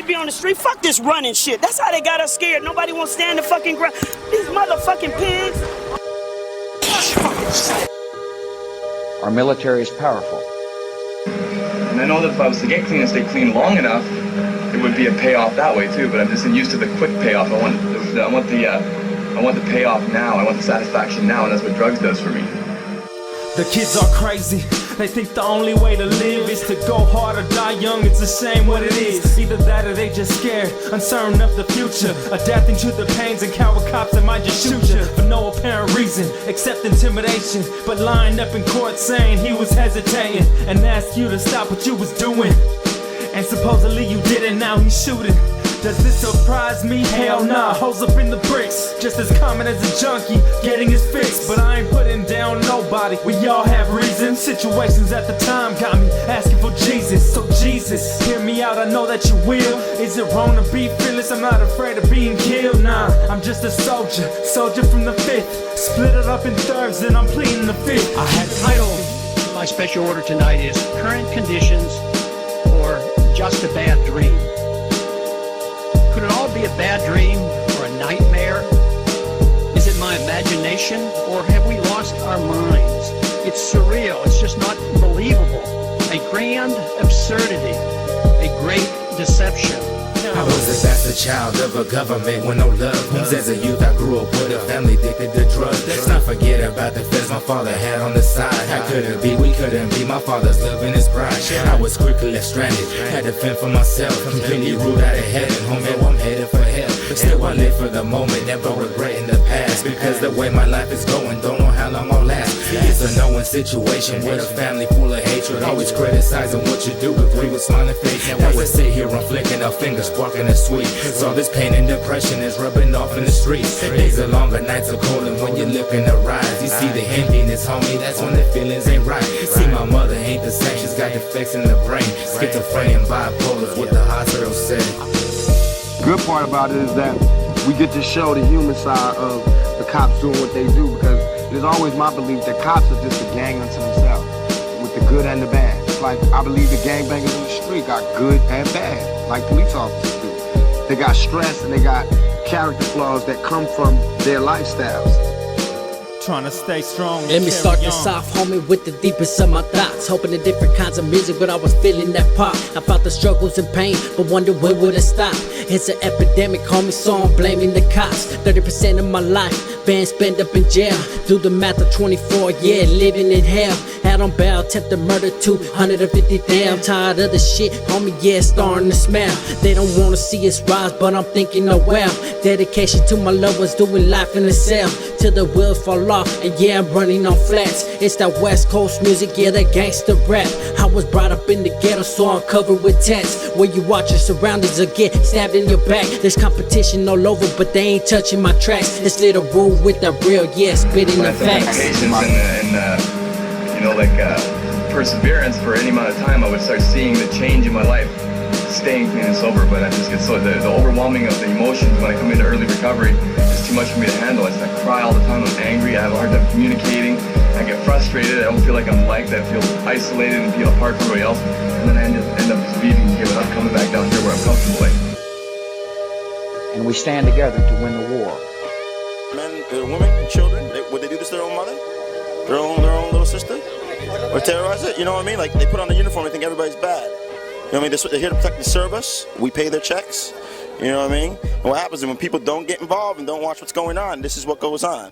be on the street. Fuck this running shit. That's how they got us scared. Nobody won't stand the fucking ground. These motherfucking pigs. Our military is powerful. And I know that if I was to get clean and stay clean long enough, it would be a payoff that way too. But I'm just used to the quick payoff. I want the payoff now. I want the satisfaction now, and that's what drugs does for me. The kids are crazy. They think the only way to live is to go hard or die young. It's a shame what it is. Either that or they just scared, uncertain of the future, adapting to the pains and coward cops that might just shoot you for no apparent reason except intimidation. But lying up in court saying he was hesitating and asked you to stop what you was doing. And supposedly you did it, now he's shooting. Does this surprise me? Hell nah, hoes up in the bricks, just as common as a junkie getting his fix. But I ain't putting down nobody, we all have reasons. Situations at the time got me asking for Jesus. So Jesus, hear me out, I know that you will. Is it wrong to be fearless? I'm not afraid of being killed, nah. I'm just a soldier from the 5th. Split it up in thirds and I'm pleading the 5th. I had the title. My special order tonight is Current Conditions or Just a Bad Dream. Could it all be a bad dream or a nightmare? Is it my imagination or have we lost our minds? It's surreal, it's just not believable. A grand absurdity, a great deception. I was a bastard child of a government with no love. As a youth I grew up with a family addicted to drugs. Let's not forget about the feds my father had on the side. How could it be? We couldn't be. My father's living his pride. I was quickly stranded, had to fend for myself. Completely ruled out of heaven, homie, I'm headed for hell. Still I live for the moment, never regretting the past. Because the way my life is going, don't know how long I'll last. It's a no-win situation with a family full of hatred. Always criticizing what you do, agree with smiling face. Now we sit here, I'm flicking our fingers, barking a sweet. So this pain and depression is rubbing off in the streets. Days are longer, nights are colder when you're looking to rise. You see the emptiness, homie, that's when the feelings ain't right. See my mother ain't the same, she's got defects in the brain. Schizophrenia and bipolar is what the hospital said. Good part about it is that we get to show the human side of the cops doing what they do, because it is always my belief that cops are just a gang unto themselves, with the good and the bad. It's like I believe the gangbangers in the street got good and bad, like police officers do. They got stress and they got character flaws that come from their lifestyles. Trying to stay strong. Let me start this off, homie, with the deepest of my thoughts. Hoping the different kinds of music, but I was feeling that pop. I felt the struggles and pain, but wonder when would it stop? It's an epidemic, homie, so I'm blaming the cops. 30% of my life been spent up in jail. Do the math of 24, yeah, living in hell. Out on bail, attempted murder, 250 damn. Tired of the shit, homie, yeah, it's starting to smell. They don't wanna see us rise, but I'm thinking, oh well. Dedication to my loved ones, doing life in the cell. Till the wheels fall off, and yeah, I'm running on flats. It's that West Coast music, yeah, that gangster rap. I was brought up in the ghetto, so I'm covered with tats. Where you watch your surroundings or get stabbed in your back. There's competition all over, but they ain't touching my tracks. This little rule with the real, yeah, spitting the facts. Patience and perseverance for any amount of time, I would start seeing the change in my life, staying clean and sober. But I just get so the overwhelming of the emotions when I come into early recovery is too much for me to handle. I just cry all the time. I'm angry. I have a hard time communicating. I get frustrated. I don't feel like I'm liked. I feel isolated and feel apart from everybody else. And then I end up just leaving here without coming back down here where I'm comfortable. And we stand together to win the war. Men, women, and children, would they do this to their own mother? Their own little sister? Or terrorize it? You know what I mean? Like, they put on a uniform and think everybody's bad. You know what I mean? They're here to protect and serve us. We pay their checks. You know what I mean? And what happens is when people don't get involved and don't watch what's going on, this is what goes on.